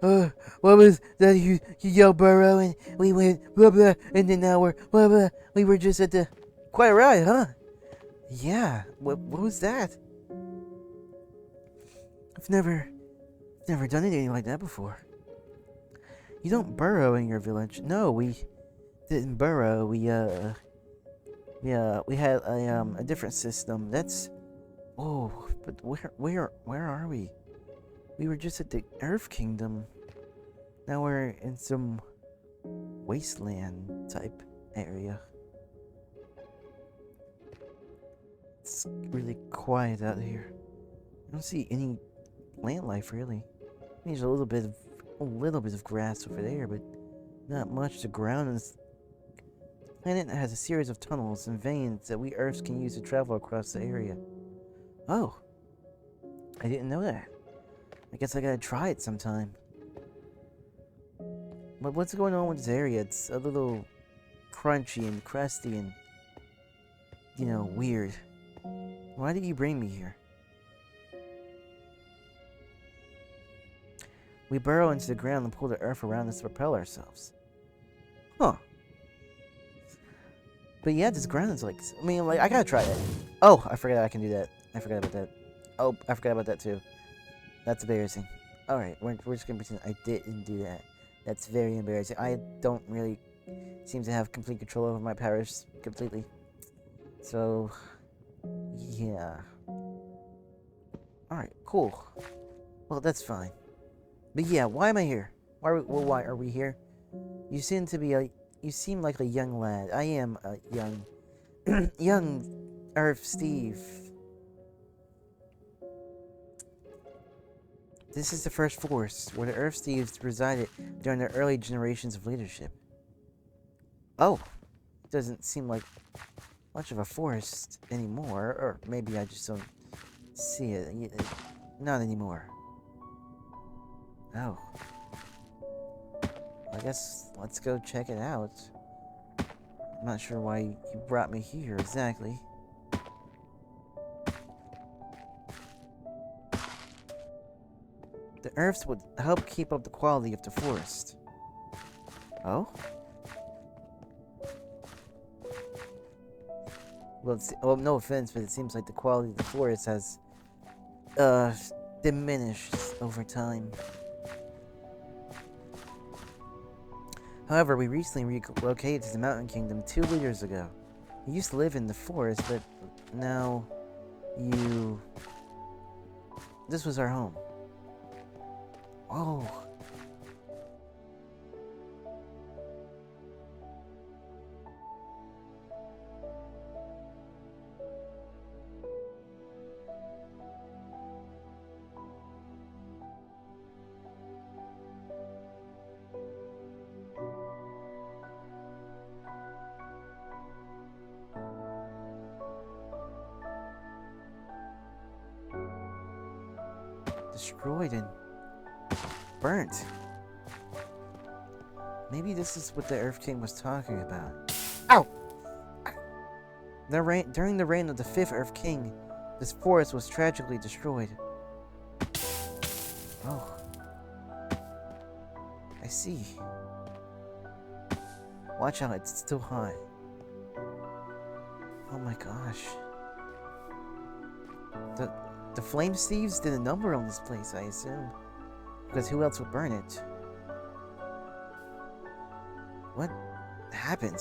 Oh, what was that? You yelled burrow and we went blah blah, and then now we're blah blah. We were just at the. Quite right, huh? Yeah. What was that? I've never done anything like that before. You don't burrow in your village. No, we didn't burrow. We had a different system. That's. Oh, but where are we? We were just at the Earth Kingdom. Now we're in some wasteland type area. It's really quiet out here. I don't see any plant life really. There's a little bit of grass over there, but not much. The ground is. The planet has a series of tunnels and veins that we Earths can use to travel across the area. Oh, I didn't know that. I guess I gotta try it sometime. But what's going on with this area? It's a little crunchy and crusty and, weird. Why did you bring me here? We burrow into the ground and pull the earth around us to propel ourselves. Huh. But yeah, this ground is I gotta try that. Oh, I forgot I can do that. I forgot about that. Oh, I forgot about that too. That's embarrassing. Alright, we're just gonna pretend I didn't do that. That's very embarrassing. I don't really seem to have complete control over my powers completely. So, yeah. Alright, cool. Well, that's fine. But yeah, why am I here? Why are we here? You seem like a young lad. I am a young Earth Steve. This is the first forest where the Earth Steves resided during their early generations of leadership. Oh, it doesn't seem like much of a forest anymore, or maybe I just don't see it. Not anymore. Oh. I guess let's go check it out. I'm not sure why you brought me here exactly. The earths would help keep up the quality of the forest. Oh? Well, no offense, but it seems like the quality of the forest has diminished over time. However, we recently relocated to the Mountain Kingdom 2 years ago. You used to live in the forest, but now this was our home. Oh. Destroyed and burnt. Maybe this is what the Earth King was talking about. Ow! During the reign of the 5th Earth King, this forest was tragically destroyed. Oh. I see. Watch out, it's still hot. Oh my gosh. The Flame Thieves did a number on this place, I assume. Because who else would burn it? What happened?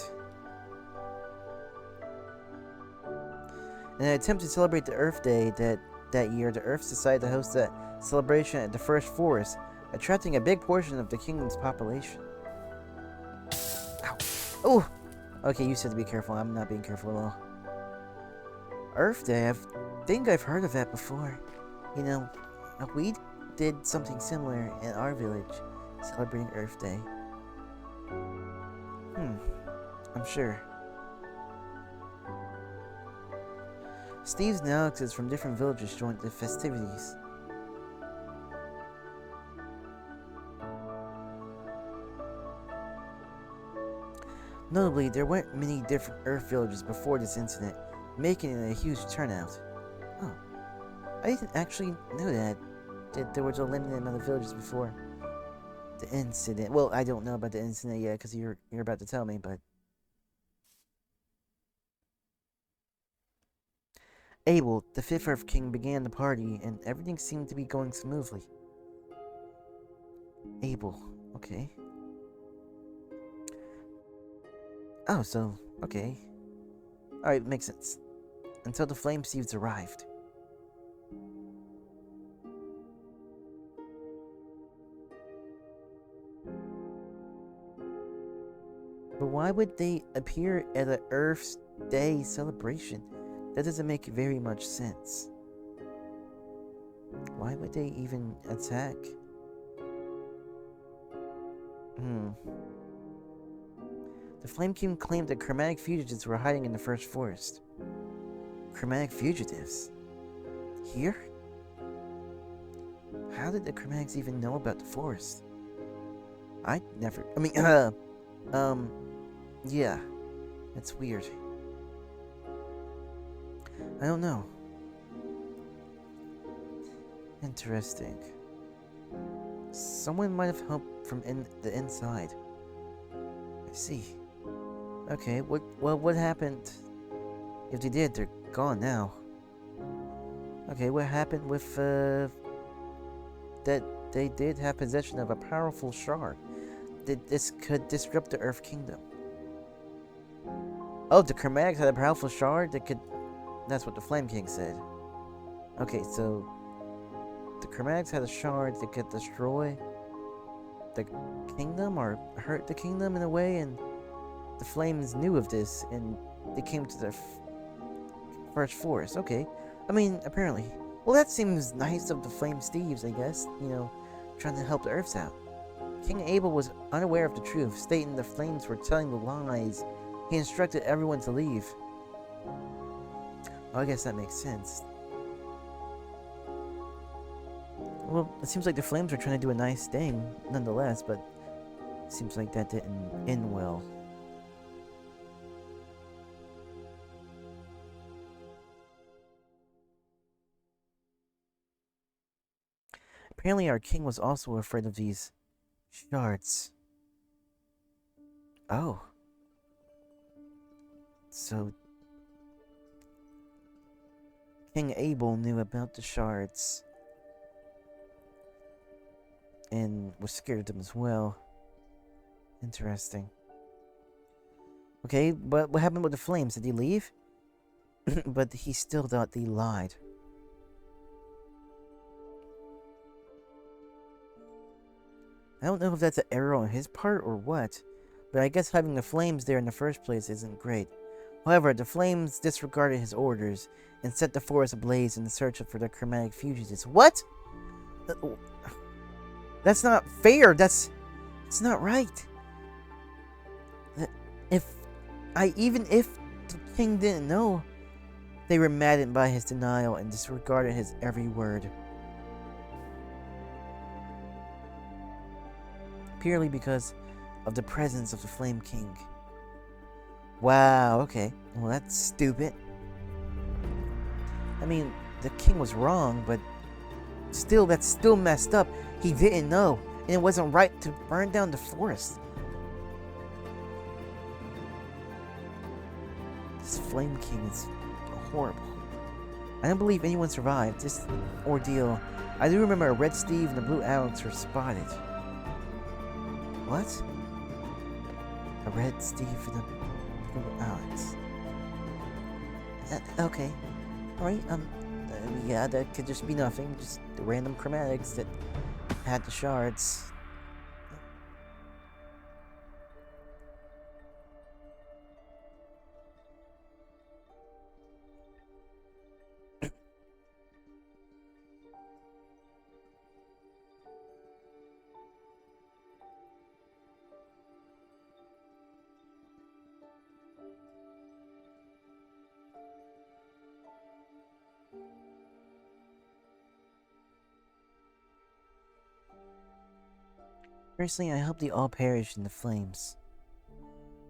In an attempt to celebrate the Earth Day that year, the Earths decided to host that celebration at the First Forest, attracting a big portion of the kingdom's population. Ow. Oh! Okay, you said to be careful. I'm not being careful at all. Earth Day? I think I've heard of that before. You know, we did something similar in our village, celebrating Earth Day. I'm sure. Steve's and Alex's from different villages joined the festivities. Notably, there weren't many different Earth villages before this incident, making it a huge turnout. Oh, I didn't actually know that there was a limited amount of villages before the incident. Well, I don't know about the incident yet because you're about to tell me, but Abel, the fifth Earth King, began the party, and everything seemed to be going smoothly. Abel, okay. Oh, so, okay. Alright, makes sense. Until the Flame Thieves arrived. But why would they appear at an Earth Day celebration? That doesn't make very much sense. Why would they even attack? The Flame King claimed that chromatic fugitives were hiding in the first forest. Chromatic fugitives? Here? How did the chromatics even know about the forest? Yeah. That's weird. I don't know. Interesting. Someone might have helped from the inside. I see. Okay, what happened? If they did, they're gone now. Okay, what happened with, that they did have possession of a powerful shard. That this could disrupt the Earth Kingdom. Oh, the chromatics had a powerful shard that could... That's what the Flame King said. Okay, so... The chromatics had a shard that could destroy the kingdom, or hurt the kingdom in a way, and the Flames knew of this, and they came to the first forest. Okay. I mean, apparently. Well, that seems nice of the Flame Thieves, I guess. You know, trying to help the Earths out. King Abel was unaware of the truth, stating the Flames were telling the lies. He instructed everyone to leave. Well, I guess that makes sense. Well, it seems like the Flames were trying to do a nice thing, nonetheless, but it seems like that didn't end well. Apparently our king was also afraid of these shards. Oh. So King Abel knew about the shards and was scared of them as well. Interesting. Okay, but what happened with the Flames? Did he leave? But he still thought they lied. I don't know if that's an error on his part or what, but I guess having the Flames there in the first place isn't great. However, the Flames disregarded his orders and set the forest ablaze in search for the chromatic fugitives. What? That's not fair. It's not right. Even if the king didn't know, they were maddened by his denial and disregarded his every word. Purely because of the presence of the Flame King. Wow, okay. Well, that's stupid. I mean, the king was wrong, but still, that's still messed up. He didn't know, and it wasn't right to burn down the forest. This Flame King is horrible. I don't believe anyone survived this ordeal. I do remember a red Steve and a blue Alex were spotted. What? A red Steve and a blue Alex. Okay. Alright, yeah, that could just be nothing. Just the random chromatics that had the shards. Personally, I hope they all perish in the flames.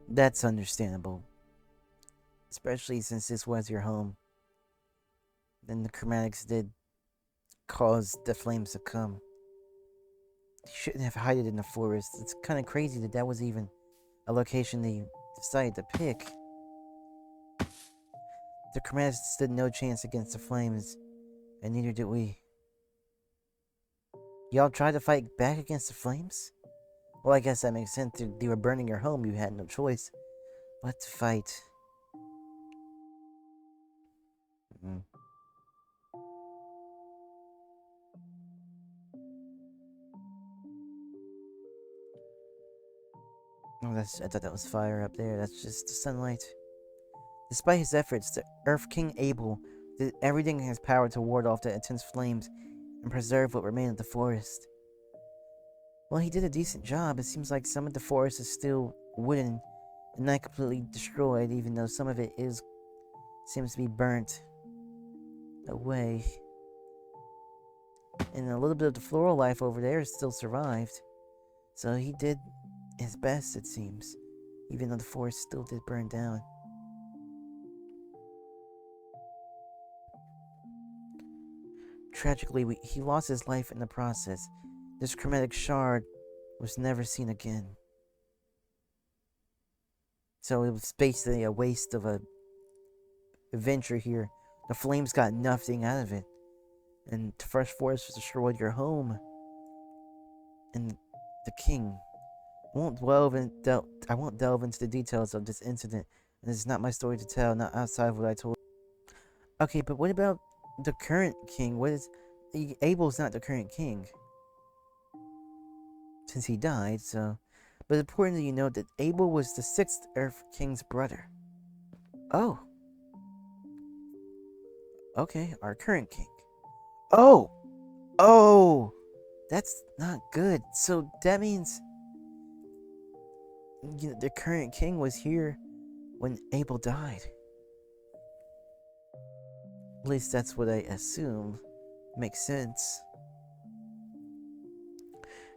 That's understandable. Especially since this was your home. Then the chromatics did cause the flames to come. You shouldn't have hid it in the forest. It's kind of crazy that that was even a location they decided to pick. The chromatics stood no chance against the flames, and neither did we. Y'all tried to fight back against the flames? Well, I guess that makes sense. They were burning your home. You had no choice but to fight. Mm. Oh, I thought that was fire up there. That's just the sunlight. Despite his efforts, the Earth King Abel did everything in his power to ward off the intense flames and preserve what remained of the forest. Well, he did a decent job. It seems like some of the forest is still wooden and not completely destroyed, even though some of it seems to be burnt away. And a little bit of the floral life over there still survived. So he did his best, it seems, even though the forest still did burn down. Tragically, he lost his life in the process. This chromatic shard was never seen again. So it was basically a waste of a adventure here. The flames got nothing out of it. And the first forest destroyed your home. And the king. I won't delve into the details of this incident. And it's not my story to tell, not outside of what I told. Okay, but what about the current king? Abel's not the current king. Since he died, so. But importantly, you know that Abel was the 6th Earth King's brother. Oh. Okay, our current king. Oh! Oh! That's not good. So that means the current king was here when Abel died. At least that's what I assume. Makes sense.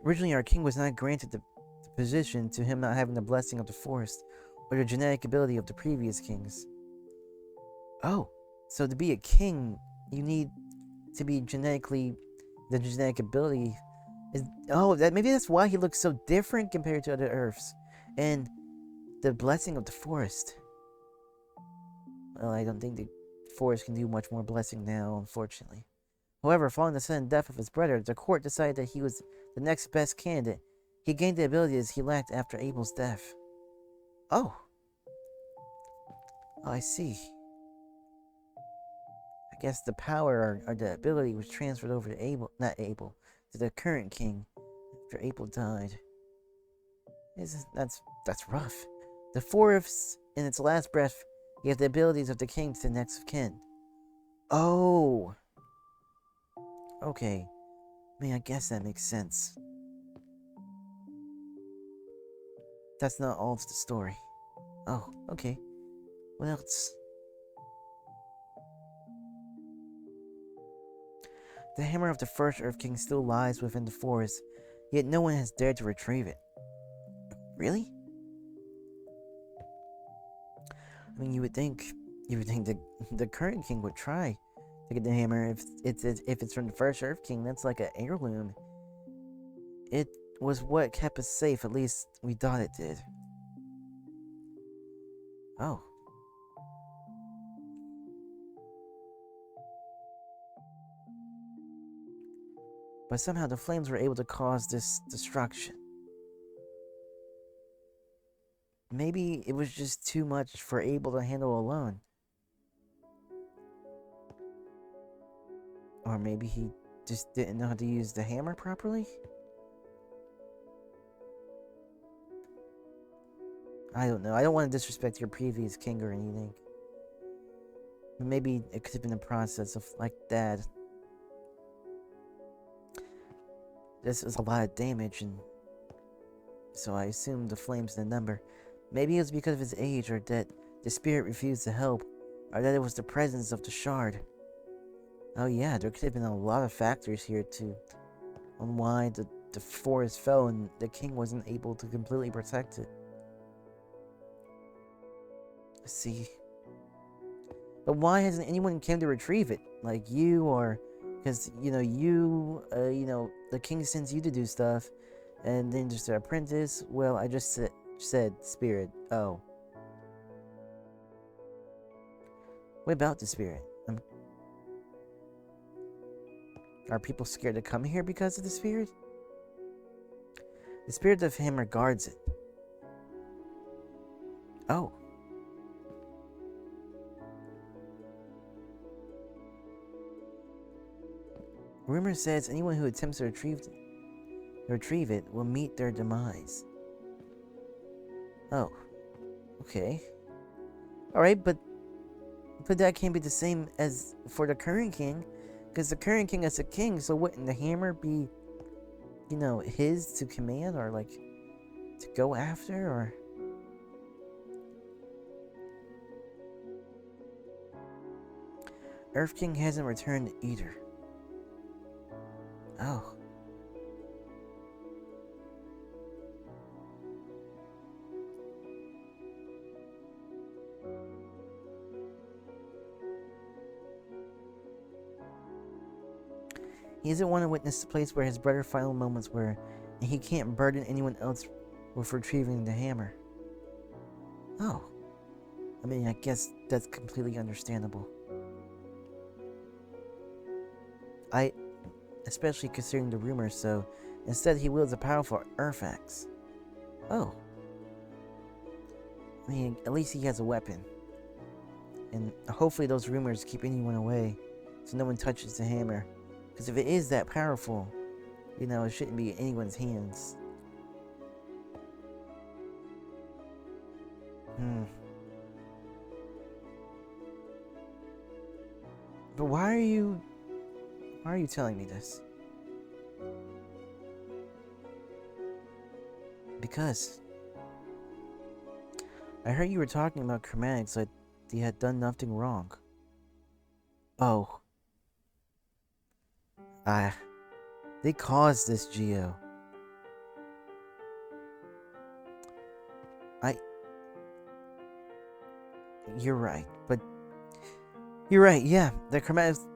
Originally, our king was not granted the position to him not having the blessing of the forest or the genetic ability of the previous kings. Oh, so to be a king, you need to be the genetic ability is. Oh, maybe that's why he looks so different compared to other Earths, and the blessing of the forest. Well, I don't think the forest can do much more blessing now, unfortunately. However, following the sudden death of his brother, the court decided that he was the next best candidate. He gained the abilities he lacked after Abel's death. Oh, I see. I guess the power or the ability was transferred over to to the current king after Abel died. That's rough. The fourths, in its last breath, gave the abilities of the king to the next of kin. Oh. Okay. I mean, I guess that makes sense. That's not all of the story. Oh, okay. What else? The hammer of the first Earth King still lies within the forest, yet no one has dared to retrieve it. Really? I mean, you would think that the current king would try to get the hammer if it's from the first Earth King. That's like an heirloom. It was what kept us safe. At least we thought it did. Oh. But somehow the flames were able to cause this destruction. Maybe it was just too much for Abel to handle alone. Or maybe he just didn't know how to use the hammer properly? I don't know. I don't want to disrespect your previous king or anything. But maybe it could have been a process of like that. This is a lot of damage, and so I assumed the flames in the number. Maybe it was because of his age, or that the spirit refused to help, or that it was the presence of the shard. Oh yeah, there could have been a lot of factors here on why the the forest fell and the king wasn't able to completely protect it. I see. But why hasn't anyone come to retrieve it? Like you, or... Because, the king sends you to do stuff, and then just an apprentice. Well, I just said spirit. Oh. What about the spirit? Are people scared to come here because of the spirit? The spirit of him guards it. Oh. Rumor says anyone who attempts to retrieve it will meet their demise. Oh. Okay. Alright, but that can't be the same as for the current king. Because the current king is a king, so wouldn't the hammer be, his to command, or like to go after, or... Earth King hasn't returned either. Oh. He doesn't want to witness the place where his brother's final moments were, and he can't burden anyone else with retrieving the hammer. Oh. I mean, I guess that's completely understandable. Especially considering the rumors, so instead he wields a powerful earth axe. Oh. I mean, at least he has a weapon. And hopefully those rumors keep anyone away, so no one touches the hammer. Because if it is that powerful, it shouldn't be in anyone's hands. But why are you telling me this? Because I heard you were talking about chromatics like they had done nothing wrong. Oh. They caused this, Geo. You're right, but... You're right, yeah, the chromatics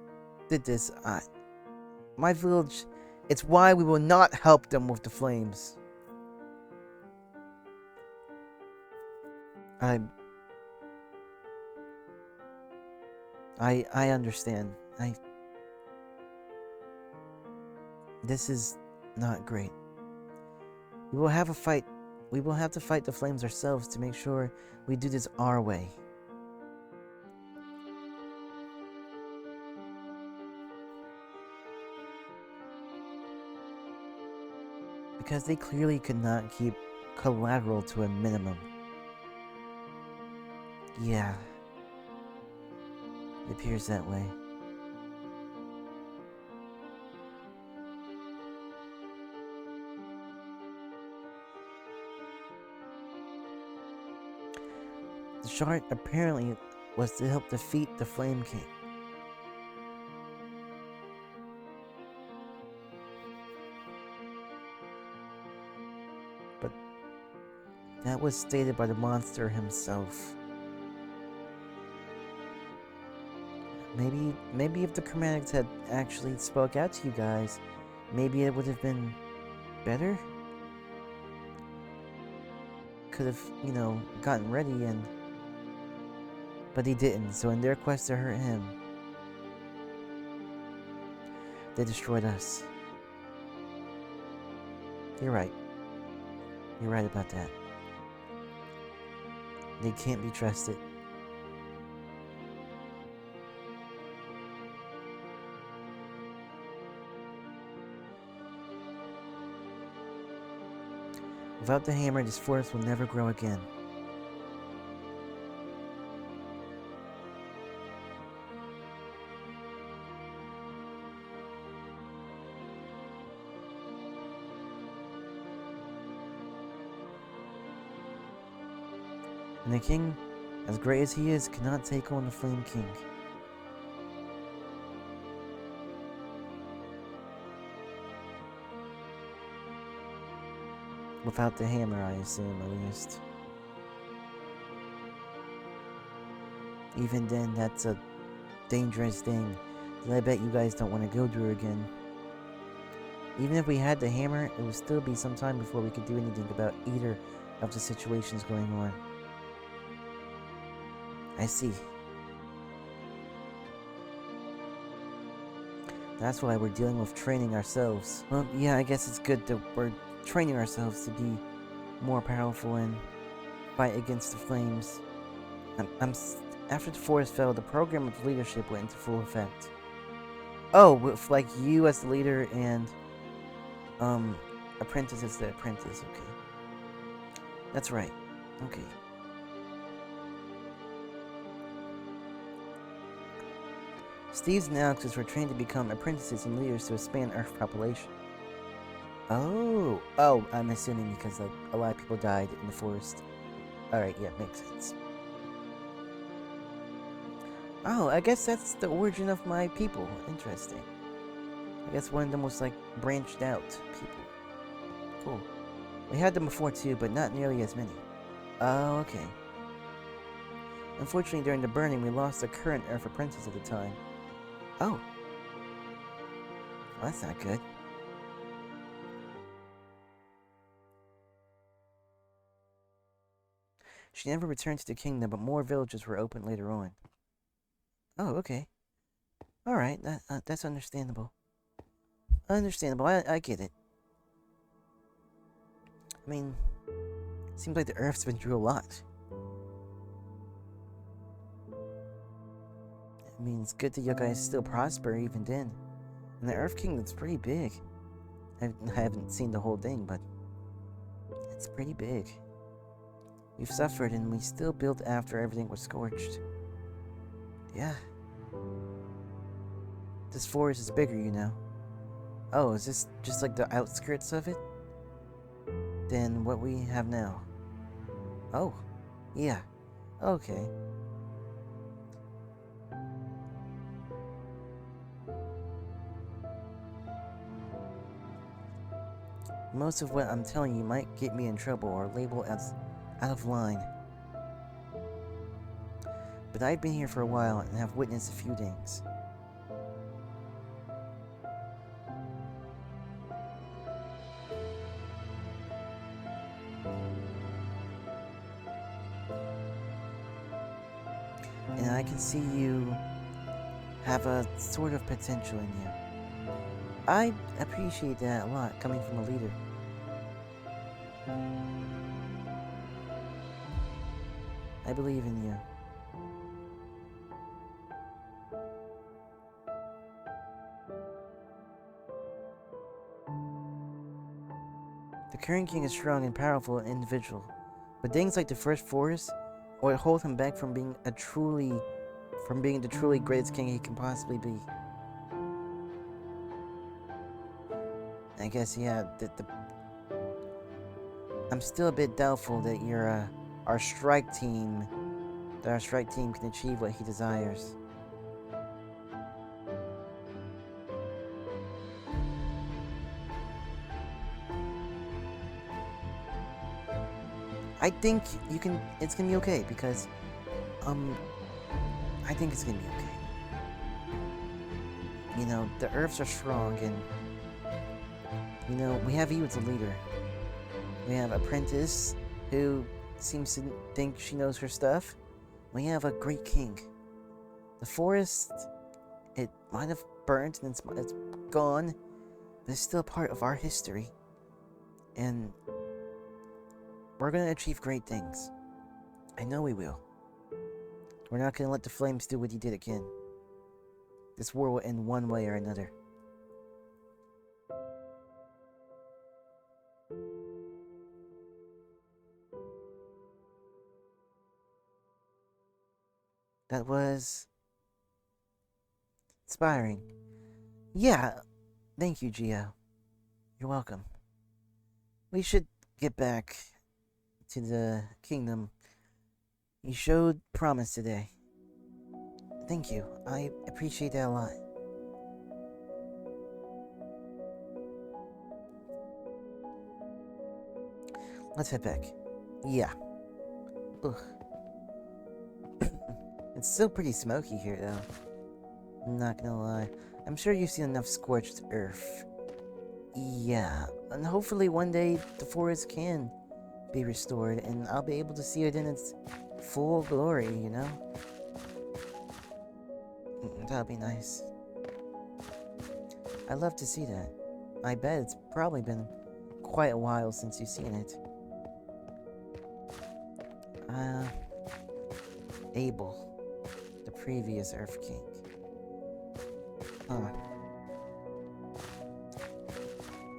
did this. My village... It's why we will not help them with the flames. I understand. This is not great. We will have a fight. We will have to fight the flames ourselves to make sure we do this our way. Because they clearly could not keep collateral to a minimum. Yeah. It appears that way. The shard apparently was to help defeat the Flame King. But that was stated by the monster himself. Maybe if the chromatics had actually spoke out to you guys, maybe it would have been better? Could have, gotten ready and... But he didn't, so in their quest to hurt him, they destroyed us. You're right. You're right about that. They can't be trusted. Without the hammer, this forest will never grow again. And the king, as great as he is, cannot take on the Flame King. Without the hammer, I assume, at least. Even then, that's a dangerous thing that I bet you guys don't want to go through again. Even if we had the hammer, it would still be some time before we could do anything about either of the situations going on. I see. That's why we're dealing with training ourselves. Well, yeah, I guess it's good that we're training ourselves to be more powerful and fight against the flames. After the forest fell, the program of leadership went into full effect. Oh, with like you as the leader and apprentice as the apprentice. Okay, that's right. Okay. Steve's and Alex's were trained to become apprentices and leaders to expand Earth population. Oh, I'm assuming because like a lot of people died in the forest. All right, yeah, makes sense. Oh, I guess that's the origin of my people. Interesting. I guess one of them was like branched out people. Cool. We had them before too, but not nearly as many. Oh, okay. Unfortunately, during the burning, we lost the current Earth apprentice at the time. Oh. Well, that's not good. She never returned to the kingdom, but more villages were opened later on. Oh, okay. Alright, that's understandable. Understandable, I get it. I mean, it seems like the Earth's been through a lot. I mean, it's good that you guys still prosper even then. And the Earth Kingdom's pretty big. I haven't seen the whole thing, but it's pretty big. We've suffered and we still built after everything was scorched. Yeah. This forest is bigger, you know. Oh, is this just like the outskirts of it? Than what we have now? Oh, yeah. Okay. Most of what I'm telling you might get me in trouble or labeled as out of line. But I've been here for a while and have witnessed a few things. And I can see you have a sort of potential in you. I appreciate that a lot, coming from a leader. I believe in you. The current king is strong and powerful and individual, but things like the first forest would hold him back from being the truly greatest king he can possibly be. I guess, yeah, I'm still a bit doubtful that our strike team can achieve what he desires. I think it's gonna be okay because, I think it's gonna be okay. You know, the Earths are strong and, you know, we have you as a leader. We have Apprentice, who seems to think she knows her stuff. We have a great king. The forest, it might have burnt and it's gone, but it's still part of our history. And we're gonna achieve great things. I know we will. We're not gonna let the flames do what he did again. This war will end one way or another. That was inspiring. Yeah, thank you, Gio. You're welcome. We should get back to the kingdom. You showed promise today. Thank you. I appreciate that a lot. Let's head back. Yeah. Ugh. It's still pretty smoky here, though. I'm not gonna lie. I'm sure you've seen enough scorched earth. Yeah, and hopefully one day the forest can be restored, and I'll be able to see it in its full glory, you know? That'll be nice. I'd love to see that. I bet it's probably been quite a while since you've seen it. Abel, the previous Earth King. Huh.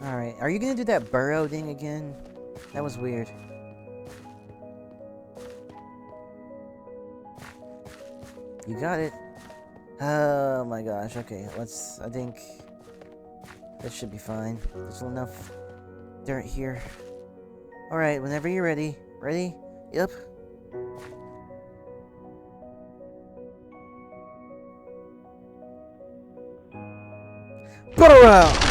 Alright, are you gonna do that burrow thing again? That was weird. You got it. Oh my gosh, okay, I think that should be fine. There's enough dirt here. Alright, whenever you're ready. Ready? Yep. Burrow!